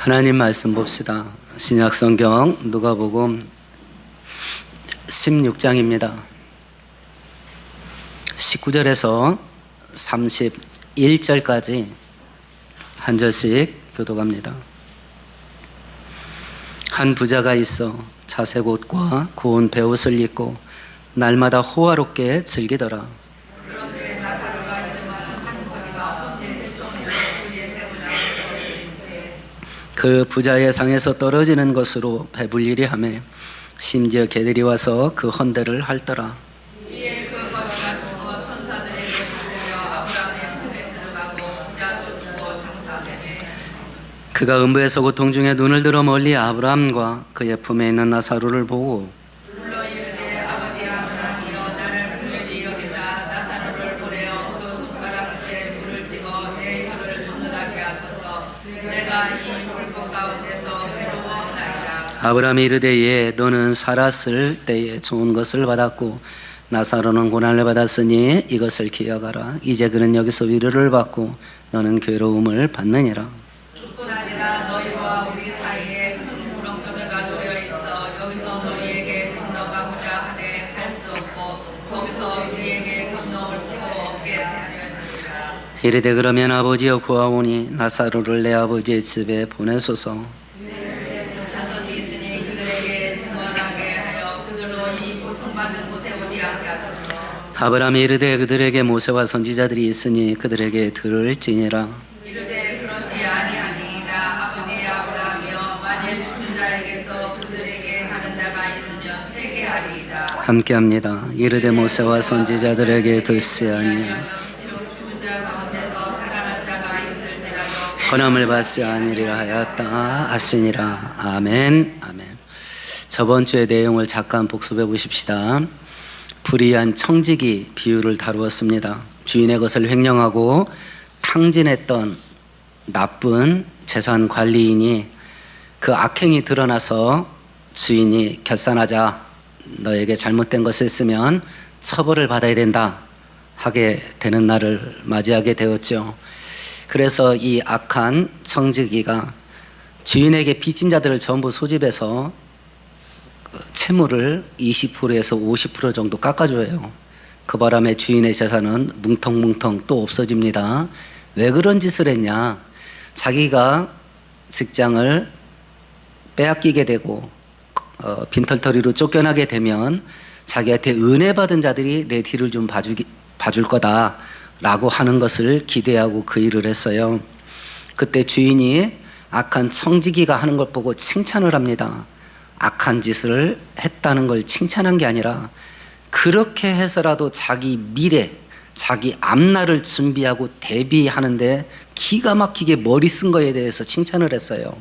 하나님 말씀 봅시다. 신약 성경 누가복음 16장입니다. 19절에서 31절까지 한 절씩 교독합니다. 한 부자가 있어 자색 옷과 고운 베옷을 입고 날마다 호화롭게 즐기더라. 그 부자의 상에서 떨어지는 것으로 배불 일이 하며 심지어 개들이 와서 그 헌대를 핥더라. 그가 음부에서 고통 중에 눈을 들어 멀리 아브라함과 그의 품에 있는 나사로를 보고 아브라함이 이르되 예, 너는 살았을 때에 좋은 것을 받았고 나사로는 고난을 받았으니 이것을 기억하라. 이제 그는 여기서 위로를 받고 너는 괴로움을 받느니라. 뿐 아니라 너희와 우리 사이에 큰 물렁덩이가 놓여 있어 여기서 너희에게 건너가고자 하되 갈 수 없고 거기서 우리에게 건너올 수도 없게 하려니라. 이르되 그러면 아버지여 구하오니 나사로를 내 아버지의 집에 보내소서. 아브라함이 이르되 그들에게 모세와 선지자들이 있으니 그들에게 들을지니라. 이르되 그렇지 아니하니이다. 아버지 아브라함이여 만일 죽은 자에게서 그들에게 하는 자가 있으면 회개하리이다. 함께합니다. 이르되 모세와 선지자들에게 들으시아니 헌함을 받지 아니리라 하였다 하시니라. 아멘. 아멘. 저번 주의 내용을 잠깐 복습해 보십시다. 불의한 청지기 비유를 다루었습니다. 주인의 것을 횡령하고 탕진했던 나쁜 재산 관리인이 그 악행이 드러나서 주인이 결산하자, 너에게 잘못된 것을 했으면 처벌을 받아야 된다 하게 되는 날을 맞이하게 되었죠. 그래서 이 악한 청지기가 주인에게 빚진 자들을 전부 소집해서 채무를 20%에서 50% 정도 깎아줘요. 그 바람에 주인의 재산은 뭉텅뭉텅 또 없어집니다. 왜 그런 짓을 했냐? 자기가 직장을 빼앗기게 되고 빈털터리로 쫓겨나게 되면 자기한테 은혜 받은 자들이 내 뒤를 좀 봐줄 거다라고 하는 것을 기대하고 그 일을 했어요. 그때 주인이 악한 청지기가 하는 걸 보고 칭찬을 합니다. 악한 짓을 했다는 걸 칭찬한 게 아니라 그렇게 해서라도 자기 미래, 자기 앞날을 준비하고 대비하는데 기가 막히게 머리 쓴 거에 대해서 칭찬을 했어요.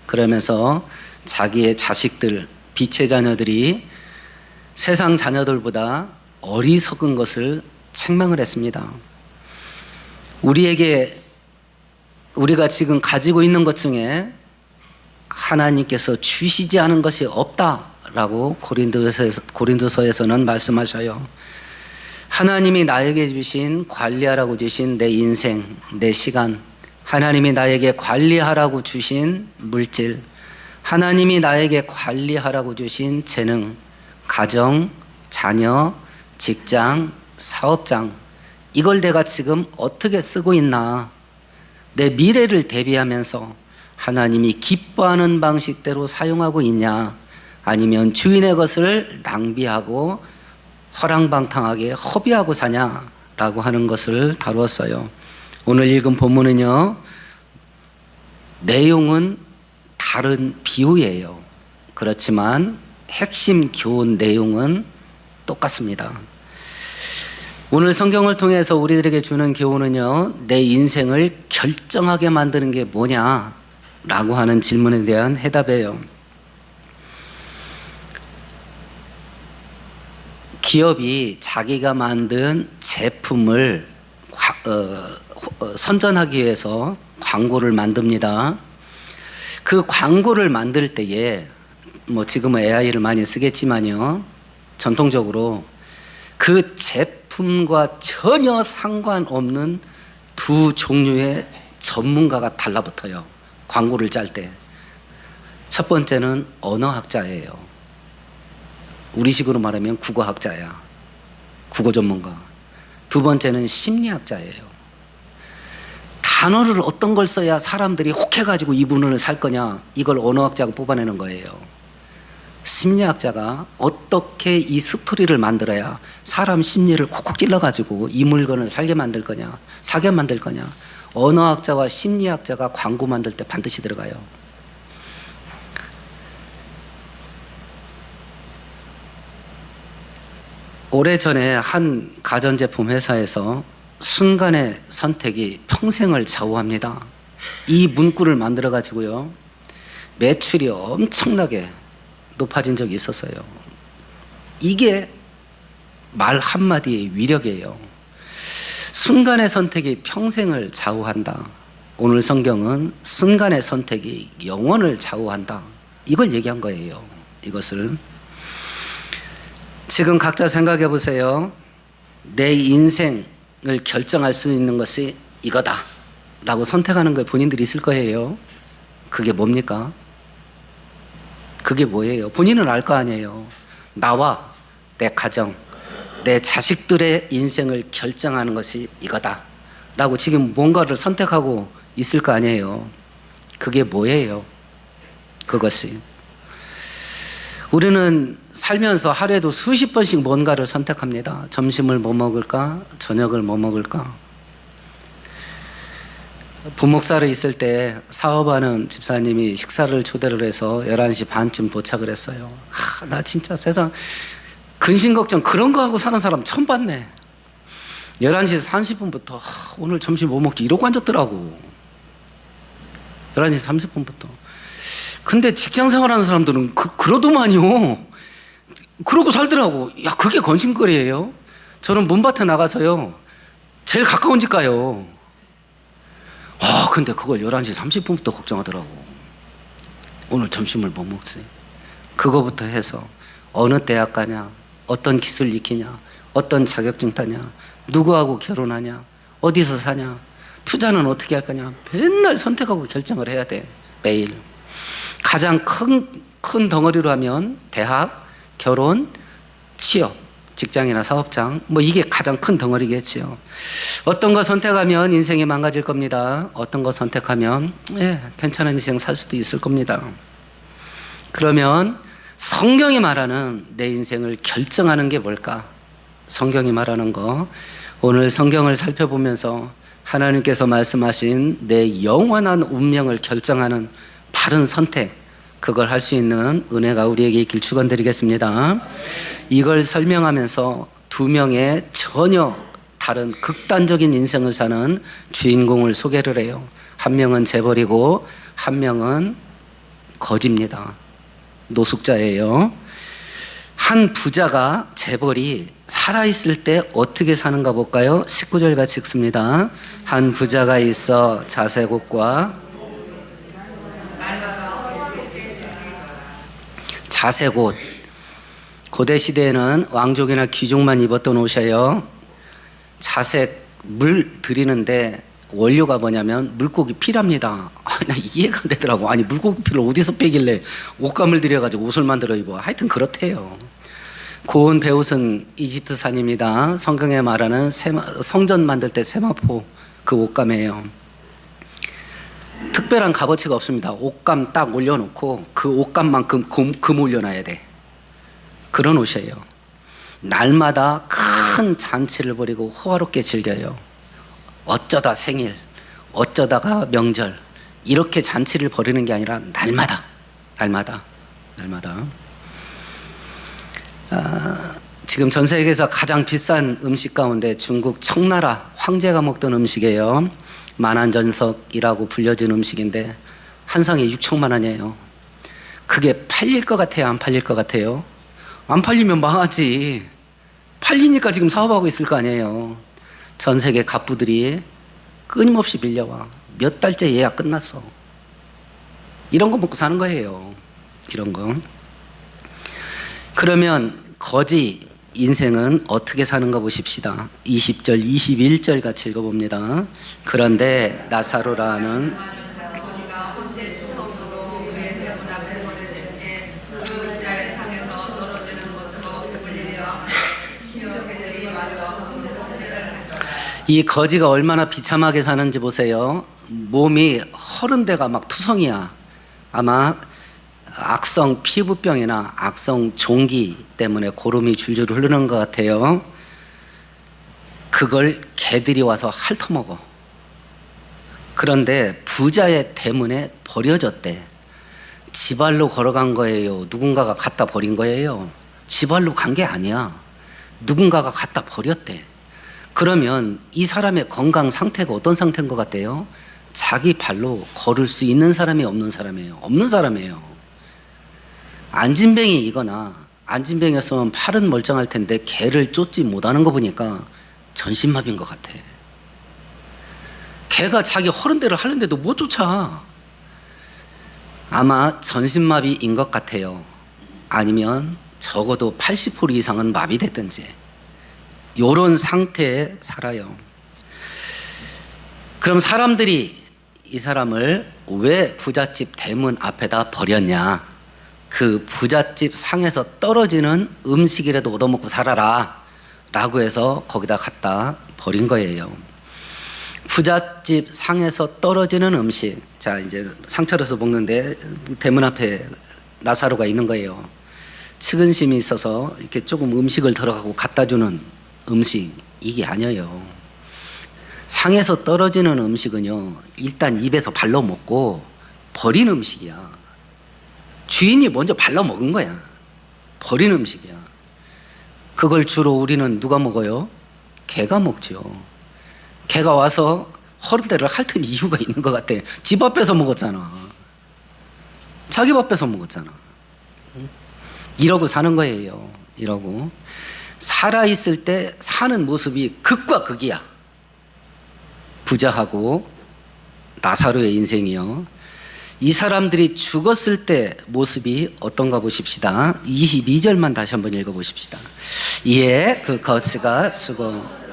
그러면서 자기의 자식들, 빛의 자녀들이 세상 자녀들보다 어리석은 것을 책망을 했습니다. 우리가 지금 가지고 있는 것 중에 하나님께서 주시지 않은 것이 없다라고 고린도서에서는 말씀하셔요. 하나님이 나에게 주신, 관리하라고 주신 내 인생, 내 시간, 하나님이 나에게 관리하라고 주신 물질, 하나님이 나에게 관리하라고 주신 재능, 가정, 자녀, 직장, 사업장, 이걸 내가 지금 어떻게 쓰고 있나? 내 미래를 대비하면서 하나님이 기뻐하는 방식대로 사용하고 있냐, 아니면 주인의 것을 낭비하고 허랑방탕하게 허비하고 사냐라고 하는 것을 다루었어요. 오늘 읽은 본문은요, 내용은 다른 비유예요. 그렇지만 핵심 교훈 내용은 똑같습니다. 오늘 성경을 통해서 우리들에게 주는 교훈은요, 내 인생을 결정하게 만드는 게 뭐냐 라고 하는 질문에 대한 해답이에요. 기업이 자기가 만든 제품을 선전하기 위해서 광고를 만듭니다. 그 광고를 만들 때에 지금은 AI를 많이 쓰겠지만요, 전통적으로 그 제품과 전혀 상관없는 두 종류의 전문가가 달라붙어요. 광고를 짤 때. 첫 번째는 언어학자예요. 우리식으로 말하면 국어학자야. 국어 전문가. 두 번째는 심리학자예요. 단어를 어떤 걸 써야 사람들이 혹해가지고 이 문을 살 거냐, 이걸 언어학자가 뽑아내는 거예요. 심리학자가 어떻게 이 스토리를 만들어야 사람 심리를 콕콕 찔러가지고 이 물건을 살게 만들 거냐, 사게 만들 거냐. 언어학자와 심리학자가 광고 만들 때 반드시 들어가요. 오래전에 한 가전제품 회사에서 순간의 선택이 평생을 좌우합니다. 이 문구를 만들어 가지고요, 매출이 엄청나게 높아진 적이 있었어요. 이게 말 한마디의 위력이에요. 순간의 선택이 평생을 좌우한다. 오늘 성경은 순간의 선택이 영혼을 좌우한다. 이걸 얘기한 거예요. 이것을 지금 각자 생각해 보세요. 내 인생을 결정할 수 있는 것이 이거다 라고 선택하는 거 본인들이 있을 거예요. 그게 뭡니까? 그게 뭐예요? 본인은 알 거 아니에요. 나와 내 가정, 내 자식들의 인생을 결정하는 것이 이거다 라고 지금 뭔가를 선택하고 있을 거 아니에요. 그게 뭐예요? 그것이 우리는 살면서 하루에도 수십 번씩 뭔가를 선택합니다. 점심을 뭐 먹을까? 저녁을 뭐 먹을까? 부목사로 있을 때 사업하는 집사님이 식사를 초대를 해서 11시 반쯤 도착을 했어요. 나 진짜 세상 근심 걱정 그런 거 하고 사는 사람 처음 봤네. 11시 30분부터 오늘 점심 뭐 먹지 이러고 앉았더라고. 11시 30분부터. 근데 직장 생활하는 사람들은 그러더만요. 그러고 살더라고. 야, 그게 건심거리예요. 저는 문밭에 나가서요, 제일 가까운 집 가요. 근데 그걸 11시 30분부터 걱정하더라고. 오늘 점심을 뭐 먹지? 그거부터 해서 어느 대학 가냐, 어떤 기술 익히냐, 어떤 자격증 타냐, 누구하고 결혼하냐, 어디서 사냐, 투자는 어떻게 할 거냐, 맨날 선택하고 결정을 해야 돼. 매일. 가장 큰 덩어리로 하면 대학, 결혼, 취업, 직장이나 사업장, 뭐 이게 가장 큰 덩어리겠지요. 어떤 거 선택하면 인생이 망가질 겁니다. 어떤 거 선택하면 괜찮은 인생 살 수도 있을 겁니다. 그러면 성경이 말하는 내 인생을 결정하는 게 뭘까? 성경이 말하는 거, 오늘 성경을 살펴보면서 하나님께서 말씀하신 내 영원한 운명을 결정하는 바른 선택, 그걸 할 수 있는 은혜가 우리에게 있길 축원드리겠습니다. 이걸 설명하면서 두 명의 전혀 다른 극단적인 인생을 사는 주인공을 소개를 해요. 한 명은 재벌이고 한 명은 거지입니다. 노숙자예요. 한 부자가, 재벌이 살아있을 때 어떻게 사는가 볼까요? 19절 같이 읽습니다. 한 부자가 있어 자색옷과 자색옷, 고대 시대에는 왕족이나 귀족만 입었던 옷이에요. 자색, 물 들이는데 원료가 뭐냐면 물고기 피랍니다. 나 이해가 안 되더라고. 아니 물고기 피를 어디서 빼길래 옷감을 들여가지고 옷을 만들어 입어. 하여튼 그렇대요. 고운 배옷은 이집트산입니다. 성경에 말하는 성전 만들 때 세마포 그 옷감이에요. 특별한 값어치가 없습니다. 옷감 딱 올려놓고 그 옷감만큼 금 올려놔야 돼. 그런 옷이에요. 날마다 큰 잔치를 벌이고 호화롭게 즐겨요. 어쩌다 생일, 어쩌다가 명절, 이렇게 잔치를 벌이는 게 아니라 날마다. 지금 전 세계에서 가장 비싼 음식 가운데 중국 청나라 황제가 먹던 음식이에요. 만안전석이라고 불려진 음식인데 한 상에 6천만 원이에요. 그게 팔릴 것 같아요? 안 팔릴 것 같아요? 안 팔리면 망하지. 팔리니까 지금 사업하고 있을 거 아니에요. 전 세계 갑부들이 끊임없이 빌려와. 몇 달째 예약 끝났어. 이런 거 먹고 사는 거예요. 이런 거. 그러면 거지 인생은 어떻게 사는가 보십시다. 20절, 21절 같이 읽어봅니다. 그런데 나사로라는 이 거지가 얼마나 비참하게 사는지 보세요. 몸이 허른 데가 막 투성이야. 아마 악성 피부병이나 악성 종기 때문에 고름이 줄줄 흐르는 것 같아요. 그걸 개들이 와서 핥아먹어. 그런데 부자의 대문에 버려졌대. 지발로 걸어간 거예요? 누군가가 갖다 버린 거예요? 지발로 간 게 아니야. 누군가가 갖다 버렸대. 그러면 이 사람의 건강 상태가 어떤 상태인 것 같아요? 자기 발로 걸을 수 있는 사람이 없는 사람이에요. 없는 사람이에요. 안진뱅이이거나 안진뱅이였으면 팔은 멀쩡할 텐데 개를 쫓지 못하는 거 보니까 전신마비인 것 같아. 개가 자기 허른 데를 하는데도 못 쫓아. 아마 전신마비인 것 같아요. 아니면 적어도 80% 이상은 마비됐든지 이런 상태에 살아요. 그럼 사람들이 이 사람을 왜 부잣집 대문 앞에다 버렸냐? 그 부잣집 상에서 떨어지는 음식이라도 얻어먹고 살아라 라고 해서 거기다 갖다 버린 거예요. 부잣집 상에서 떨어지는 음식. 자, 이제 상 차려서 먹는데 대문 앞에 나사로가 있는 거예요. 측은심이 있어서 이렇게 조금 음식을 덜어가고 갖다 주는 음식, 이게 아니에요. 상에서 떨어지는 음식은요, 일단 입에서 발라 먹고 버린 음식이야. 주인이 먼저 발라 먹은 거야. 버린 음식이야. 그걸 주로 우리는 누가 먹어요? 개가 먹죠. 개가 와서 허른대를 핥은 이유가 있는 것 같아. 집 앞에서 먹었잖아. 자기 밥 뺏어 먹었잖아. 이러고 사는 거예요. 이러고 살아있을 때 사는 모습이 극과 극이야. 부자하고 나사로의 인생이요. 이 사람들이 죽었을 때 모습이 어떤가 보십시다. 22절만 다시 한번 읽어보십시다. 이에 그 거지가 죽어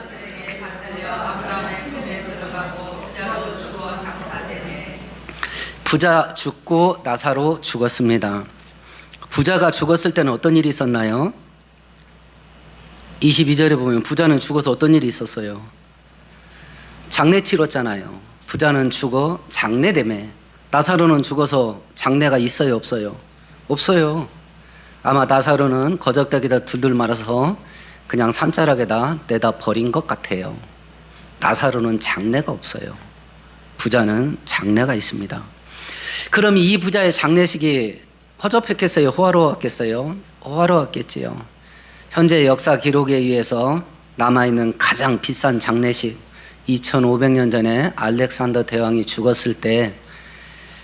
부자 죽고 나사로 죽었습니다. 부자가 죽었을 때는 어떤 일이 있었나요? 22절에 보면 부자는 죽어서 어떤 일이 있었어요? 장례 치렀잖아요. 부자는 죽어 장례되매. 나사로는 죽어서 장례가 있어요, 없어요? 없어요. 아마 나사로는 거적대기다 둘둘 말아서 그냥 산자락에다 내다 버린 것 같아요. 나사로는 장례가 없어요. 부자는 장례가 있습니다. 그럼 이 부자의 장례식이 허접했겠어요? 호화로웠겠어요? 호화로웠겠지요. 현재 역사 기록에 의해서 남아있는 가장 비싼 장례식, 2500년 전에 알렉산더 대왕이 죽었을 때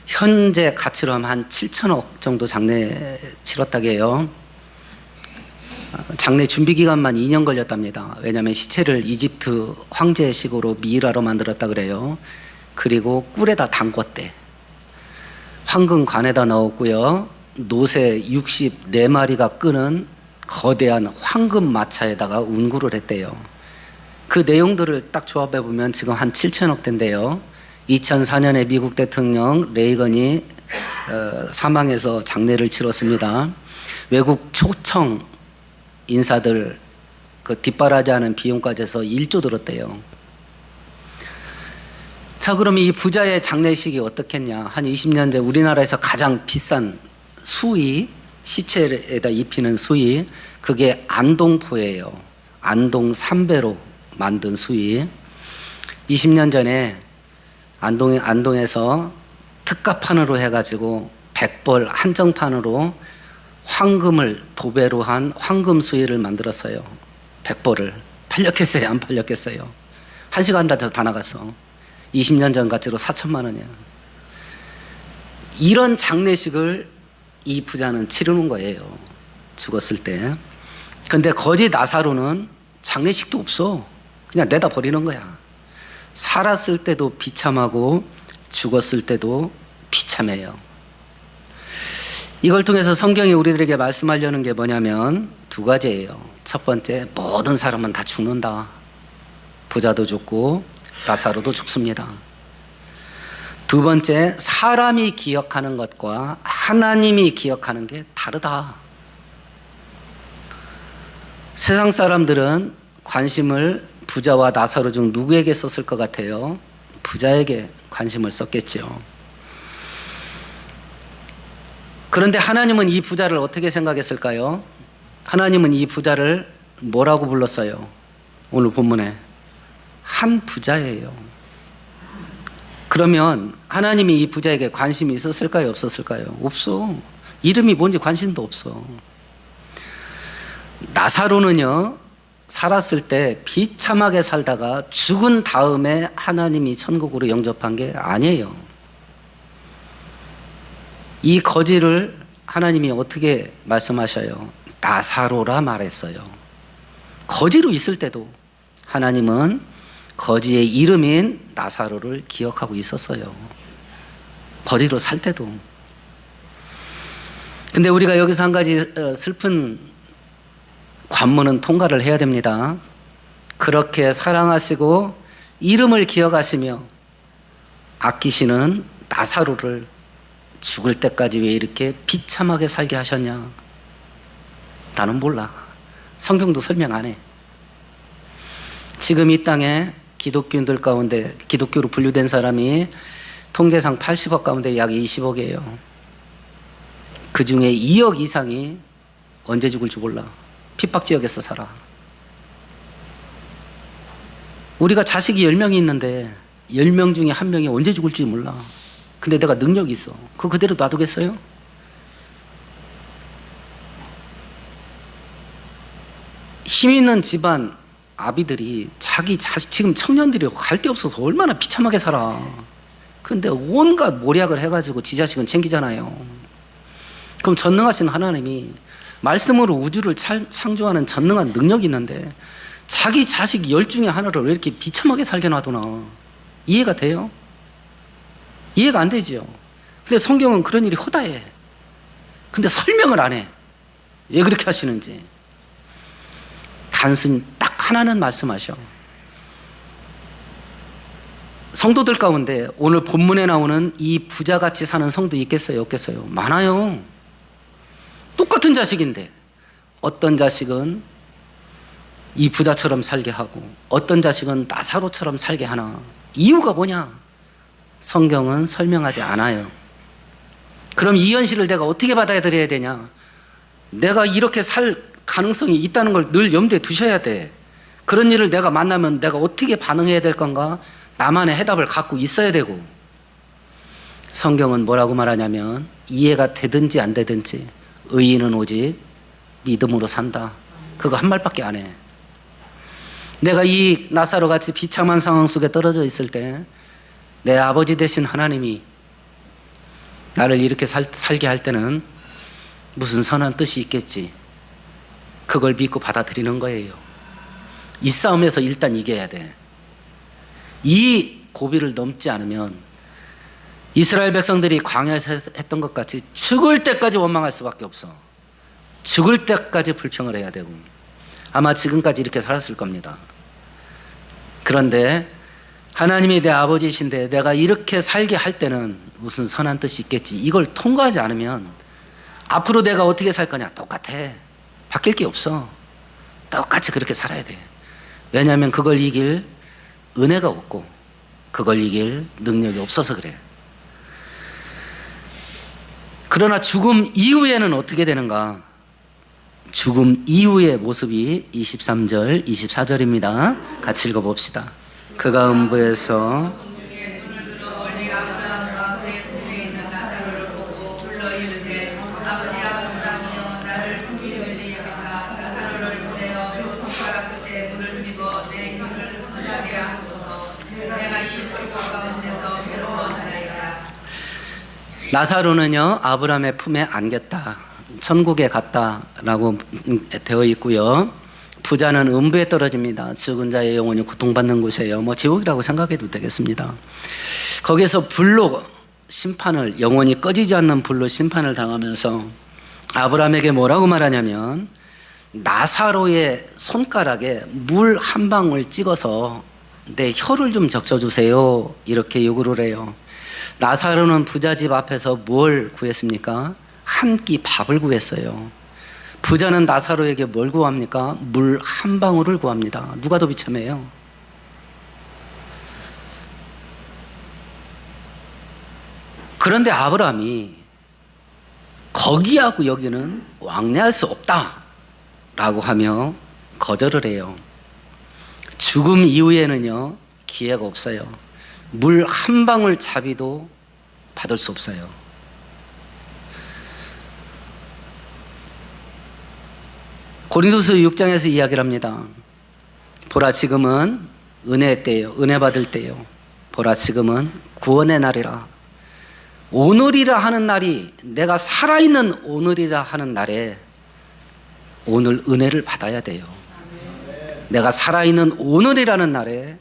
현재 가치로 하면 한 7천억 정도 장례 치렀다고 해요. 장례 준비 기간만 2년 걸렸답니다. 왜냐하면 시체를 이집트 황제식으로 미이라로 만들었다 그래요. 그리고 꿀에다 담궜대. 황금관에다 넣었고요. 노새 64마리가 끄는 거대한 황금 마차에다가 운구를 했대요. 그 내용들을 딱 조합해 보면 지금 한 7천억 대인데요. 2004년에 미국 대통령 레이건이 사망해서 장례를 치렀습니다. 외국 초청 인사들 그 뒷바라지하는 비용까지 해서 1조 들었대요. 자, 그럼 이 부자의 장례식이 어떻겠냐? 한 20년 전 우리나라에서 가장 비싼 수의, 시체에다 입히는 수의, 그게 안동포예요. 안동 삼배로 만든 수의. 20년 전에 안동에서 특가판으로 해가지고 100벌 한정판으로 황금을 도배로 한 황금 수의를 만들었어요. 100벌을. 팔렸겠어요? 안 팔렸겠어요? 1시간 다 나갔어. 20년 전 가치로 4천만 원이야. 이런 장례식을 이 부자는 치르는 거예요. 죽었을 때. 근데 거지 나사로는 장례식도 없어. 그냥 내다 버리는 거야. 살았을 때도 비참하고 죽었을 때도 비참해요. 이걸 통해서 성경이 우리들에게 말씀하려는 게 뭐냐면 두 가지예요. 첫 번째, 모든 사람은 다 죽는다. 부자도 죽고 나사로도 죽습니다. 두 번째, 사람이 기억하는 것과 하나님이 기억하는 게 다르다. 세상 사람들은 관심을 부자와 나사로 중 누구에게 썼을 것 같아요? 부자에게 관심을 썼겠죠. 그런데 하나님은 이 부자를 어떻게 생각했을까요? 하나님은 이 부자를 뭐라고 불렀어요? 오늘 본문에 한 부자예요. 그러면 하나님이 이 부자에게 관심이 있었을까요? 없었을까요? 없어. 이름이 뭔지 관심도 없어. 나사로는요, 살았을 때 비참하게 살다가 죽은 다음에 하나님이 천국으로 영접한 게 아니에요. 이 거지를 하나님이 어떻게 말씀하셔요? 나사로라 말했어요. 거지로 있을 때도 하나님은 거지의 이름인 나사로를 기억하고 있었어요. 거지로 살 때도. 근데 우리가 여기서 한 가지 슬픈 관문은 통과를 해야 됩니다. 그렇게 사랑하시고 이름을 기억하시며 아끼시는 나사로를 죽을 때까지 왜 이렇게 비참하게 살게 하셨냐? 나는 몰라. 성경도 설명 안 해. 지금 이 땅에 기독교인들 가운데 기독교로 분류된 사람이 통계상 80억 가운데 약 20억이에요. 그 중에 2억 이상이 언제 죽을지 몰라. 핍박 지역에서 살아. 우리가 자식이 10명이 있는데 10명 중에 1명이 언제 죽을지 몰라. 근데 내가 능력이 있어. 그거 그대로 놔두겠어요? 힘 있는 집안 아비들이 자기 자식, 지금 청년들이 갈 데 없어서 얼마나 비참하게 살아. 근데 온갖 모략을 해가지고 지 자식은 챙기잖아요. 그럼 전능하신 하나님이 말씀으로 우주를 창조하는 전능한 능력이 있는데 자기 자식 10 중에 하나를 왜 이렇게 비참하게 살게 놔두나. 이해가 돼요? 이해가 안 되지요. 근데 성경은 그런 일이 허다해. 근데 설명을 안 해. 왜 그렇게 하시는지. 단순히 딱 하나는 말씀하셔. 성도들 가운데 오늘 본문에 나오는 이 부자같이 사는 성도 있겠어요? 없겠어요? 많아요. 똑같은 자식인데 어떤 자식은 이 부자처럼 살게 하고 어떤 자식은 나사로처럼 살게 하나. 이유가 뭐냐? 성경은 설명하지 않아요. 그럼 이 현실을 내가 어떻게 받아들여야 되냐? 내가 이렇게 살 가능성이 있다는 걸 늘 염두에 두셔야 돼. 그런 일을 내가 만나면 내가 어떻게 반응해야 될 건가? 나만의 해답을 갖고 있어야 되고. 성경은 뭐라고 말하냐면 이해가 되든지 안 되든지 의인은 오직 믿음으로 산다. 그거 한 말밖에 안 해. 내가 이 나사로 같이 비참한 상황 속에 떨어져 있을 때 내 아버지 되신 하나님이 나를 이렇게 살게 할 때는 무슨 선한 뜻이 있겠지. 그걸 믿고 받아들이는 거예요. 이 싸움에서 일단 이겨야 돼. 이 고비를 넘지 않으면 이스라엘 백성들이 광야에서 했던 것 같이 죽을 때까지 원망할 수밖에 없어. 죽을 때까지 불평을 해야 되고 아마 지금까지 이렇게 살았을 겁니다. 그런데 하나님이 내 아버지이신데 내가 이렇게 살게 할 때는 무슨 선한 뜻이 있겠지. 이걸 통과하지 않으면 앞으로 내가 어떻게 살 거냐? 똑같아. 바뀔 게 없어. 똑같이 그렇게 살아야 돼. 왜냐하면 그걸 이길 은혜가 없고 그걸 이길 능력이 없어서 그래. 그러나 죽음 이후에는 어떻게 되는가? 죽음 이후의 모습이 23절, 24절입니다. 같이 읽어봅시다. 그가 음부에서 나사로는요 아브라함의 품에 안겼다. 천국에 갔다라고 되어 있고요. 부자는 음부에 떨어집니다. 죽은 자의 영혼이 고통받는 곳이에요. 뭐 지옥이라고 생각해도 되겠습니다. 거기서 불로 심판을, 영원히 꺼지지 않는 불로 심판을 당하면서 아브라함에게 뭐라고 말하냐면 나사로의 손가락에 물 한 방울 찍어서 내 혀를 좀 적셔주세요. 이렇게 요구를 해요. 나사로는 부자집 앞에서 뭘 구했습니까? 한 끼 밥을 구했어요. 부자는 나사로에게 뭘 구합니까? 물 한 방울을 구합니다. 누가 더 비참해요? 그런데 아브라함이 거기하고 여기는 왕래할 수 없다라고 하며 거절을 해요. 죽음 이후에는요, 기회가 없어요. 물 한 방울 자비도 받을 수 없어요. 고린도서 6장에서 이야기를 합니다. 보라 지금은 은혜의 때예요. 은혜 받을 때예요. 보라 지금은 구원의 날이라. 오늘이라 하는 날이, 내가 살아있는 오늘이라 하는 날에 오늘 은혜를 받아야 돼요. 내가 살아있는 오늘이라는 날에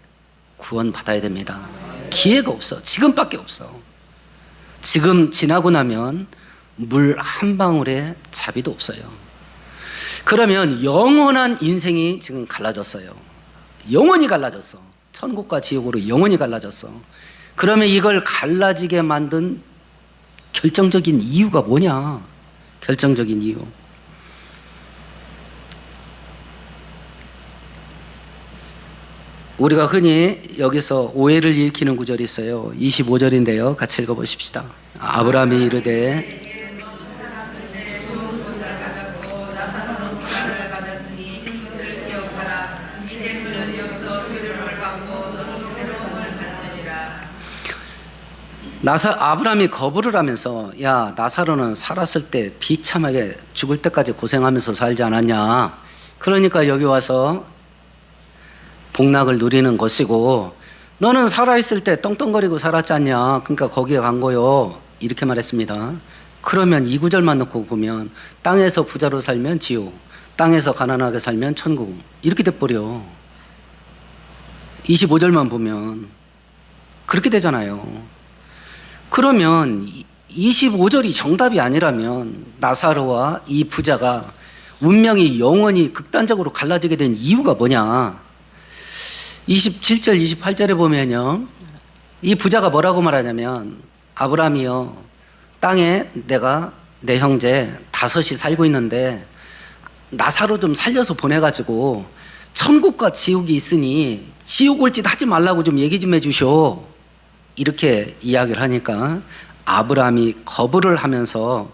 구원 받아야 됩니다. 기회가 없어. 지금밖에 없어. 지금 지나고 나면 물 한 방울의 자비도 없어요. 그러면 영원한 인생이 지금 갈라졌어요. 영원히 갈라졌어. 천국과 지옥으로 영원히 갈라졌어. 그러면 이걸 갈라지게 만든 결정적인 이유가 뭐냐? 결정적인 이유. 우리가 흔히 여기서 오해를 일으키는 구절이 있어요. 25절인데요. 같이 읽어보십시다. 아브라함이 이르되 아브라함이 거부를 하면서, 야, 나사로는 살았을 때 비참하게 죽을 때까지 고생하면서 살지 않았냐? 그러니까 여기 와서 복락을 누리는 것이고, 너는 살아있을 때 떵떵거리고 살았지 않냐? 그러니까 거기에 간 거요. 이렇게 말했습니다. 그러면 이 구절만 놓고 보면 땅에서 부자로 살면 지옥, 땅에서 가난하게 살면 천국, 이렇게 돼버려. 25절만 보면 그렇게 되잖아요. 그러면 25절이 정답이 아니라면 나사로와 이 부자가 운명이 영원히 극단적으로 갈라지게 된 이유가 뭐냐? 27절, 28절에 보면요, 이 부자가 뭐라고 말하냐면, 아브라함이요, 땅에 내가 내 형제 5이 살고 있는데 나사로 좀 살려서 보내가지고 천국과 지옥이 있으니 지옥 올 짓 하지 말라고 좀 얘기 좀 해주쇼. 이렇게 이야기를 하니까 아브라함이 거부를 하면서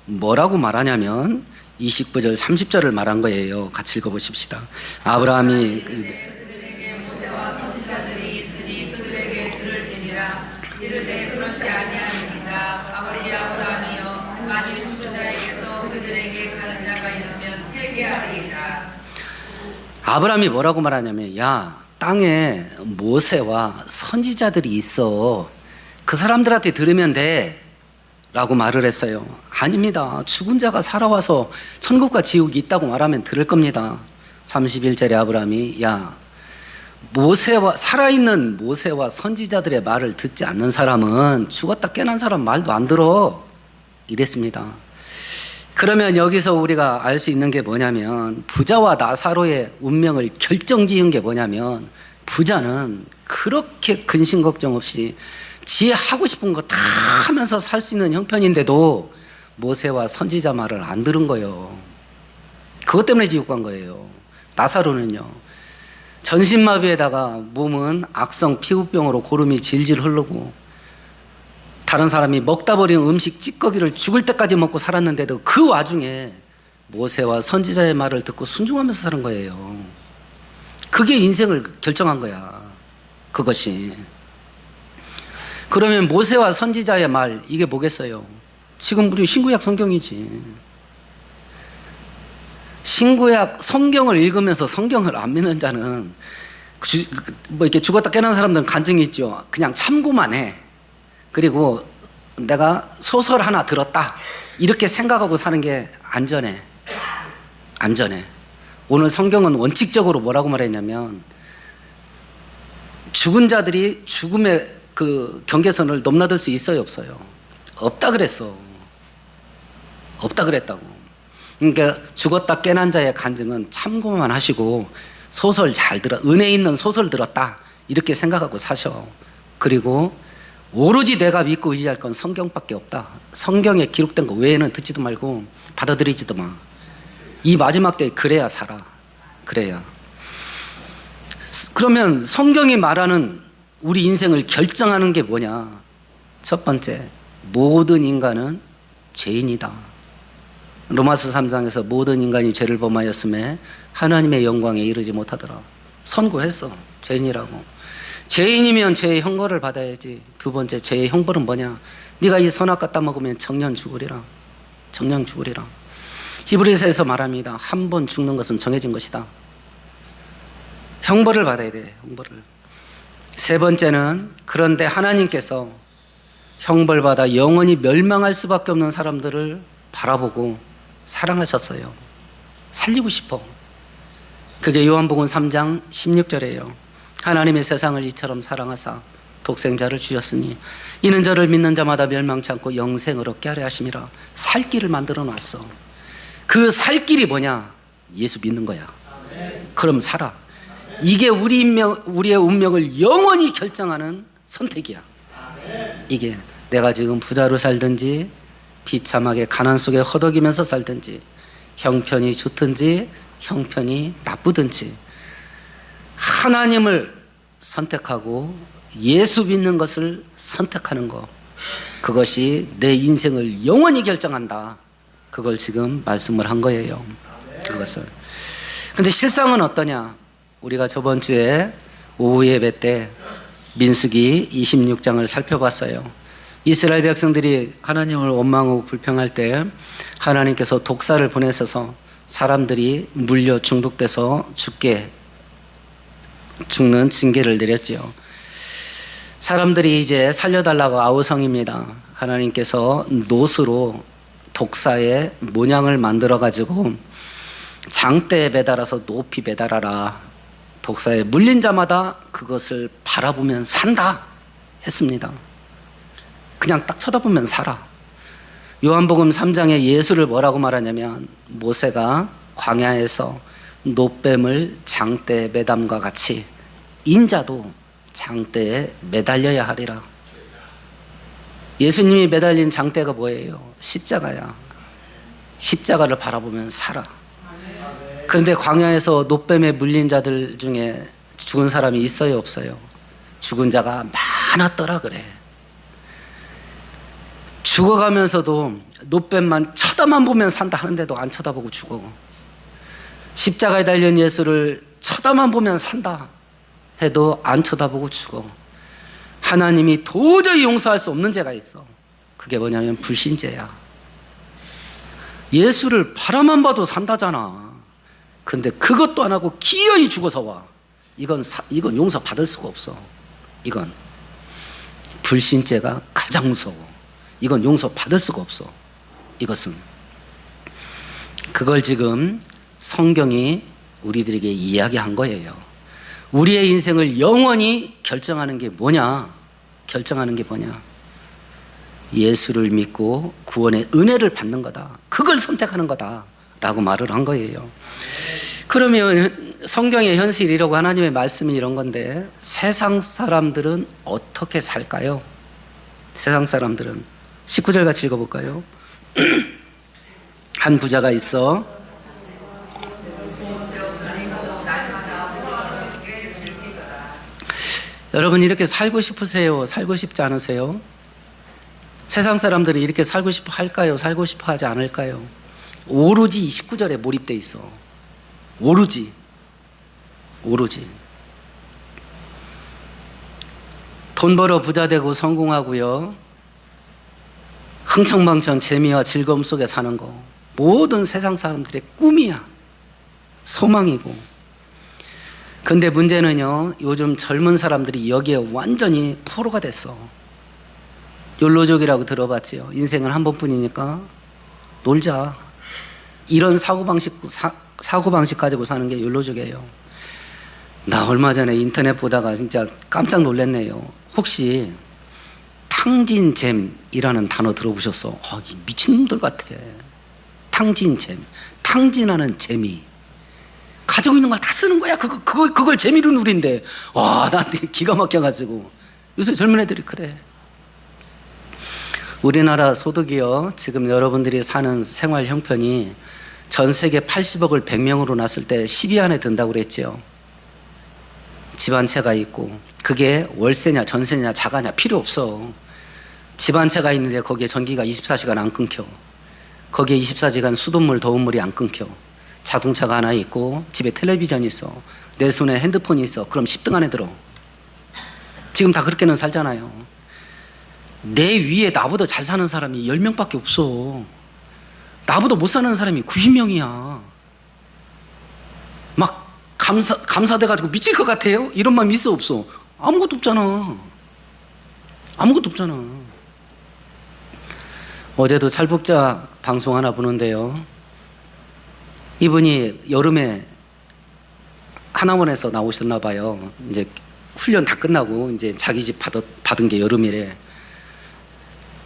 뭐라고 말하냐면 29절 30절을 말한 거예요. 같이 읽어보십시다. 아브라함이 그들에게 모세와 선지자들이 있으니 그들에게 들을지니라. 이르되 그렇지 아니하니이다. 아버지 아브라함이여, 만일 죽은 자에게서 그들에게 가는 자가 있으면 회개하리이다. 아브라함이 뭐라고 말하냐면, 야, 땅에 모세와 선지자들이 있어. 그 사람들한테 들으면 돼. 라고 말을 했어요. 아닙니다. 죽은 자가 살아와서 천국과 지옥이 있다고 말하면 들을 겁니다. 31절에 아브라함이, 야, 살아있는 모세와 선지자들의 말을 듣지 않는 사람은 죽었다 깨난 사람 말도 안 들어. 이랬습니다. 그러면 여기서 우리가 알 수 있는 게 뭐냐면, 부자와 나사로의 운명을 결정지은 게 뭐냐면, 부자는 그렇게 근심 걱정 없이 지 하고 싶은 거 다 하면서 살 수 있는 형편인데도 모세와 선지자 말을 안 들은 거예요. 그것 때문에 지옥 간 거예요. 나사로는요, 전신마비에다가 몸은 악성 피부병으로 고름이 질질 흐르고, 다른 사람이 먹다 버린 음식 찌꺼기를 죽을 때까지 먹고 살았는데도 그 와중에 모세와 선지자의 말을 듣고 순종하면서 사는 거예요. 그게 인생을 결정한 거야. 그것이. 그러면 모세와 선지자의 말, 이게 뭐겠어요? 지금 우리 신구약 성경이지. 신구약 성경을 읽으면서 성경을 안 믿는 자는 뭐 이렇게 죽었다 깨어난 사람들은 간증이 있죠. 그냥 참고만 해. 그리고 내가 소설 하나 들었다, 이렇게 생각하고 사는 게 안전해. 안전해. 오늘 성경은 원칙적으로 뭐라고 말했냐면, 죽은 자들이 죽음의 그 경계선을 넘나들 수 있어요, 없어요? 없다 그랬어. 없다 그랬다고. 그러니까 죽었다 깨난 자의 간증은 참고만 하시고, 소설 잘 들어, 은혜 있는 소설 들었다, 이렇게 생각하고 사셔. 그리고 오로지 내가 믿고 의지할 건 성경밖에 없다. 성경에 기록된 거 외에는 듣지도 말고 받아들이지도 마. 이 마지막 때에 그래야 살아. 그래야. 그러면 성경이 말하는 우리 인생을 결정하는 게 뭐냐? 첫 번째, 모든 인간은 죄인이다. 로마서 3장에서 모든 인간이 죄를 범하였음에 하나님의 영광에 이르지 못하더라. 선고했어. 죄인이라고. 죄인이면 죄의 형벌을 받아야지. 두 번째, 죄의 형벌은 뭐냐? 네가 이 선악과 따먹으면 정년 죽으리라. 정년 죽으리라. 히브리서에서 말합니다. 한 번 죽는 것은 정해진 것이다. 형벌을 받아야 돼. 형벌을. 세 번째는, 그런데 하나님께서 형벌받아 영원히 멸망할 수밖에 없는 사람들을 바라보고 사랑하셨어요. 살리고 싶어. 그게 요한복음 3장 16절이에요. 하나님의 세상을 이처럼 사랑하사 독생자를 주셨으니 이는 저를 믿는 자마다 멸망치 않고 영생을 얻게 하려 하심이라. 살 길을 만들어 놨어. 그 살 길이 뭐냐? 예수 믿는 거야. 그럼 살아. 이게 우리의 운명을 영원히 결정하는 선택이야. 이게 내가 지금 부자로 살든지 비참하게 가난 속에 허덕이면서 살든지 형편이 좋든지 형편이 나쁘든지 하나님을 선택하고 예수 믿는 것을 선택하는 것, 그것이 내 인생을 영원히 결정한다. 그걸 지금 말씀을 한 거예요. 그것을. 근데 실상은 어떠냐? 우리가 저번 주에 오후 예배 때 민수기 26장을 살펴봤어요. 이스라엘 백성들이 하나님을 원망하고 불평할 때 하나님께서 독사를 보내셔서 사람들이 물려 중독돼서 죽는 징계를 내렸지요. 사람들이 이제 살려달라고 아우성입니다. 하나님께서 놋으로 독사의 모양을 만들어 가지고 장대에 매달아서 높이 매달아라. 독사에 물린 자마다 그것을 바라보면 산다 했습니다. 그냥 딱 쳐다보면 살아. 요한복음 3장에 예수를 뭐라고 말하냐면 모세가 광야에서 놋뱀을 장대에 매담과 같이 인자도 장대에 매달려야 하리라. 예수님이 매달린 장대가 뭐예요? 십자가야. 십자가를 바라보면 살아. 그런데 광야에서 놋뱀에 물린 자들 중에 죽은 사람이 있어요, 없어요? 죽은 자가 많았더라 그래. 죽어가면서도 놋뱀만 쳐다만 보면 산다 하는데도 안 쳐다보고 죽어. 십자가에 달린 예수를 쳐다만 보면 산다 해도 안 쳐다보고 죽어. 하나님이 도저히 용서할 수 없는 죄가 있어. 그게 뭐냐면 불신죄야. 예수를 바라만 봐도 산다잖아. 근데 그것도 안 하고 기어이 죽어서 와. 이건 용서받을 수가 없어. 이건 불신죄가 가장 무서워. 이건 용서받을 수가 없어. 이것은. 그걸 지금 성경이 우리들에게 이야기한 거예요. 우리의 인생을 영원히 결정하는 게 뭐냐? 결정하는 게 뭐냐? 예수를 믿고 구원의 은혜를 받는 거다. 그걸 선택하는 거다. 라고 말을 한 거예요. 그러면 성경의 현실이라고 하나님의 말씀이 이런 건데 세상 사람들은 어떻게 살까요? 세상 사람들은 19절 같이 읽어볼까요? 한 부자가 있어. 여러분 이렇게 살고 싶으세요? 살고 싶지 않으세요? 세상 사람들이 이렇게 살고 싶어 할까요? 살고 싶어 하지 않을까요? 오로지 19절에 몰입돼 있어. 오로지. 돈 벌어 부자 되고 성공하고요. 흥청망청 재미와 즐거움 속에 사는 거. 모든 세상 사람들의 꿈이야. 소망이고. 근데 문제는요, 요즘 젊은 사람들이 여기에 완전히 포로가 됐어. 욜로족이라고 들어봤지요. 인생은 한 번뿐이니까 놀자. 이런 사고방식 가지고 사는 게 욜로족이에요. 나 얼마 전에 인터넷 보다가 진짜 깜짝 놀랐네요. 혹시 탕진잼이라는 단어 들어보셨어? 이 미친놈들 같아. 탕진잼. 탕진하는 재미. 가지고 있는 걸 다 쓰는 거야. 그걸 재미로 누린대. 와, 나한테 기가 막혀가지고. 요새 젊은 애들이 그래. 우리나라 소득이요, 지금 여러분들이 사는 생활 형편이 전 세계 80억을 100명으로 났을 때 10위 안에 든다고 그랬죠. 집 한 채가 있고, 그게 월세냐 전세냐 자가냐 필요 없어. 집 한 채가 있는데 거기에 전기가 24시간 안 끊겨. 거기에 24시간 수돗물, 더운 물이 안 끊겨. 자동차가 하나 있고 집에 텔레비전이 있어. 내 손에 핸드폰이 있어. 그럼 10등 안에 들어. 지금 다 그렇게는 살잖아요. 내 위에 나보다 잘 사는 사람이 10명밖에 없어. 나보다 못 사는 사람이 90명이야. 막 감사돼가지고 미칠 것 같아요? 이런 마음이 있어 없어? 아무것도 없잖아. 아무것도 없잖아. 어제도 찰복자 방송 하나 보는데요. 이분이 여름에 하나원에서 나오셨나 봐요. 이제 훈련 다 끝나고 이제 자기 집 받은 게 여름이래.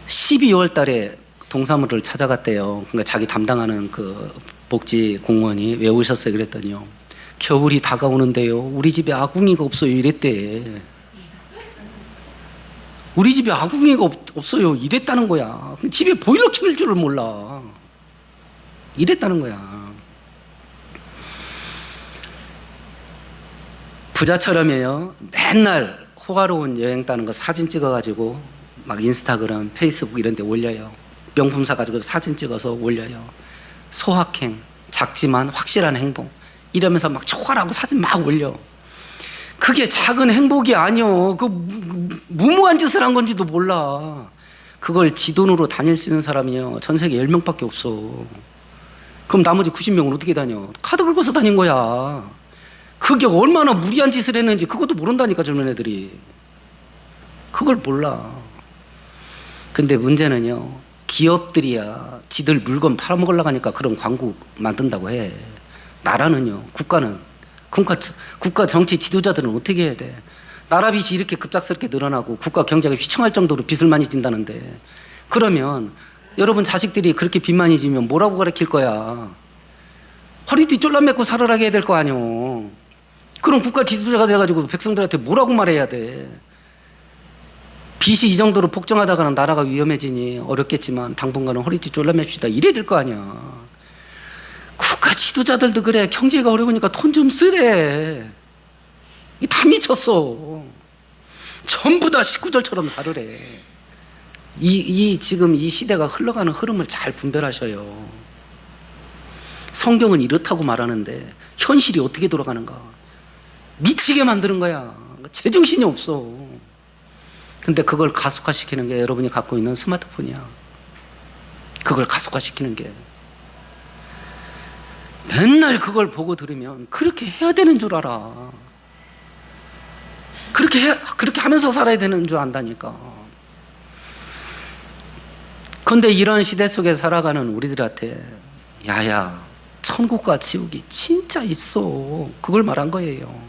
12월 달에 동사무를 찾아갔대요. 그러니까 자기 담당하는 그 복지 공무원이 왜 오셨어요? 그랬더니요. 겨울이 다가오는데요. 우리 집에 아궁이가 없어요. 이랬대. 우리 집에 아궁이가 없어요. 이랬다는 거야. 집에 보일러 켜는 줄을 몰라. 이랬다는 거야. 부자처럼이에요. 맨날 호화로운 여행 따는 거 사진 찍어가지고 막 인스타그램, 페이스북 이런 데 올려요. 명품 사가지고 사진 찍어서 올려요. 소확행, 작지만 확실한 행복. 이러면서 막 초월하고 사진 막 올려. 그게 작은 행복이 아니요. 그 무모한 짓을 한 건지도 몰라. 그걸 지 돈으로 다닐 수 있는 사람이요. 전 세계 10명밖에 없어. 그럼 나머지 90명은 어떻게 다녀? 카드 긁어서 다닌 거야. 그게 얼마나 무리한 짓을 했는지 그것도 모른다니까, 젊은 애들이. 그걸 몰라. 근데 문제는요, 기업들이야 지들 물건 팔아먹으려고 하니까 그런 광고 만든다고 해. 나라는요, 국가는 국가 정치 지도자들은 어떻게 해야 돼? 나라 빚이 이렇게 급작스럽게 늘어나고 국가 경제가 휘청할 정도로 빚을 많이 진다는데, 그러면 여러분 자식들이 그렇게 빚 많이 지면 뭐라고 가르칠 거야? 허리띠 쫄라매고 살아라게 해야 될 거 아니오. 그럼 국가 지도자가 돼가지고 백성들한테 뭐라고 말해야 돼? 빚이 이 정도로 폭증하다가는 나라가 위험해지니 어렵겠지만 당분간은 허리띠 쫄라맵시다. 이래야 될 거 아니야. 국가 지도자들도 그래. 경제가 어려우니까 돈 좀 쓰래. 다 미쳤어. 전부 다 식구들처럼 살으래. 지금 이 시대가 흘러가는 흐름을 잘 분별하셔요. 성경은 이렇다고 말하는데 현실이 어떻게 돌아가는가? 미치게 만드는 거야. 제정신이 없어. 근데 그걸 가속화시키는 게 여러분이 갖고 있는 스마트폰이야. 그걸 가속화시키는 게. 맨날 그걸 보고 들으면 그렇게 해야 되는 줄 알아. 그렇게 하면서 살아야 되는 줄 안다니까. 근데 이런 시대 속에 살아가는 우리들한테 야야, 천국과 지옥이 진짜 있어. 그걸 말한 거예요.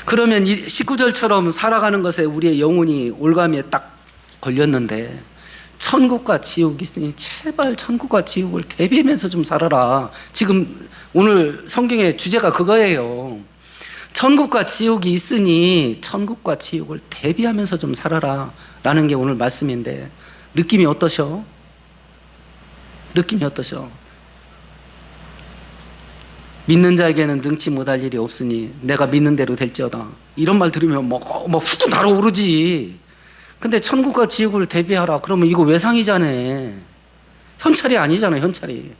그러면 이 19절처럼 살아가는 것에 우리의 영혼이 올가미에 딱 걸렸는데, 천국과 지옥이 있으니 제발 천국과 지옥을 대비하면서 좀 살아라. 지금 오늘 성경의 주제가 그거예요. 천국과 지옥이 있으니 천국과 지옥을 대비하면서 좀 살아라 라는 게 오늘 말씀인데, 느낌이 어떠셔? 느낌이 어떠셔? 믿는 자에게는 능치 못할 일이 없으니 내가 믿는 대로 될지어다. 이런 말 들으면 막 훅 날아오르지. 근데 천국과 지옥을 대비하라. 그러면 이거 외상이잖아. 현찰이 아니잖아, 현찰이.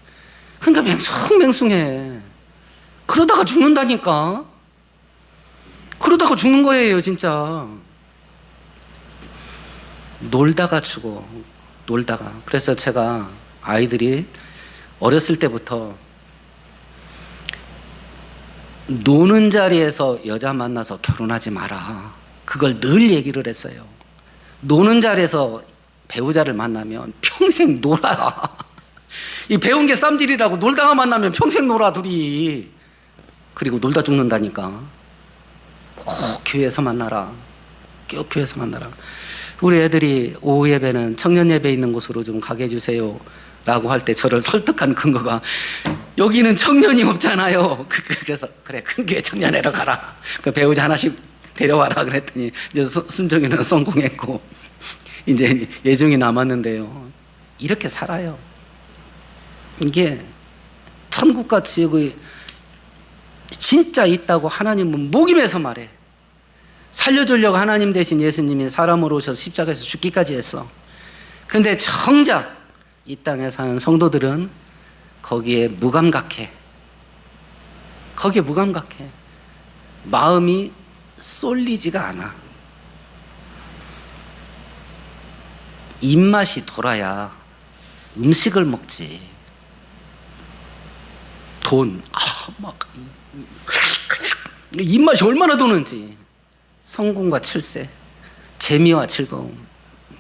그러니까 맹숭맹숭해. 그러다가 죽는다니까. 그러다가 죽는 거예요, 진짜. 놀다가 죽어. 놀다가. 그래서 제가 아이들이 어렸을 때부터 노는 자리에서 여자 만나서 결혼하지 마라. 그걸 늘 얘기를 했어요. 노는 자리에서 배우자를 만나면 평생 놀아. 이 배운 게 쌈질이라고. 놀다가 만나면 평생 놀아, 둘이. 그리고 놀다 죽는다니까. 꼭 교회에서 만나라. 꼭 교회에서 만나라. 우리 애들이 오후 예배는 청년 예배 있는 곳으로 좀 가게 해주세요 라고 할 때 저를 설득한 근거가, 여기는 청년이 없잖아요. 그래서 그래, 큰 교회 청년회로 가라. 그 배우자 하나씩 데려와라 그랬더니 이제 순종이는 성공했고 이제 예중이 남았는데요. 이렇게 살아요. 이게 천국과 지옥이 진짜 있다고 하나님은 목임해서 말해. 살려주려고 하나님 대신 예수님이 사람으로 오셔서 십자가에서 죽기까지 했어. 근데 정작 이 땅에 사는 성도들은 거기에 무감각해. 거기에 무감각해. 마음이 쏠리지가 않아. 입맛이 돌아야 음식을 먹지. 돈, 막 입맛이 얼마나 도는지. 성공과 출세, 재미와 즐거움,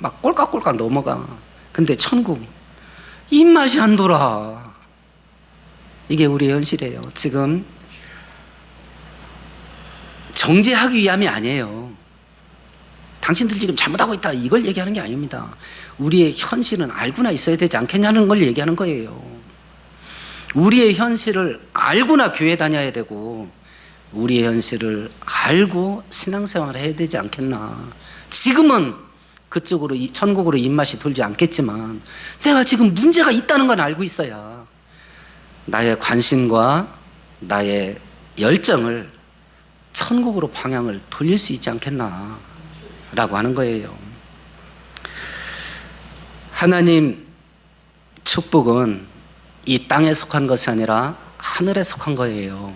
막 꼴깍꼴깍 넘어가. 근데 천국, 입맛이 안 돌아. 이게 우리의 현실이에요. 지금 정죄하기 위함이 아니에요. 당신들 지금 잘못하고 있다, 이걸 얘기하는 게 아닙니다. 우리의 현실은 알고나 있어야 되지 않겠냐는 걸 얘기하는 거예요. 우리의 현실을 알고나 교회 다녀야 되고, 우리의 현실을 알고 신앙생활을 해야 되지 않겠나. 지금은 그쪽으로, 천국으로 입맛이 돌지 않겠지만 내가 지금 문제가 있다는 건 알고 있어야 나의 관심과 나의 열정을 천국으로 방향을 돌릴 수 있지 않겠나 라고 하는 거예요. 하나님 축복은 이 땅에 속한 것이 아니라 하늘에 속한 거예요.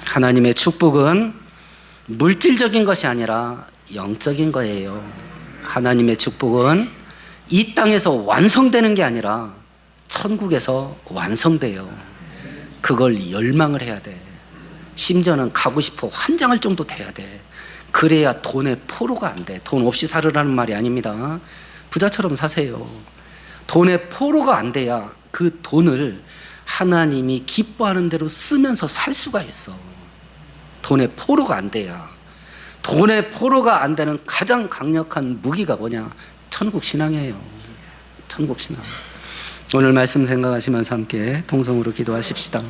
하나님의 축복은 물질적인 것이 아니라 영적인 거예요. 하나님의 축복은 이 땅에서 완성되는 게 아니라 천국에서 완성돼요. 그걸 열망을 해야 돼. 심지어는 가고 싶어 환장할 정도 돼야 돼. 그래야 돈의 포로가 안 돼. 돈 없이 살으라는 말이 아닙니다. 부자처럼 사세요. 돈의 포로가 안 돼야 그 돈을 하나님이 기뻐하는 대로 쓰면서 살 수가 있어. 돈의 포로가 안 돼야. 돈의 포로가 안 되는 가장 강력한 무기가 뭐냐? 천국 신앙이에요. 천국 신앙. 오늘 말씀 생각하시면서 함께 동성으로 기도하십시다.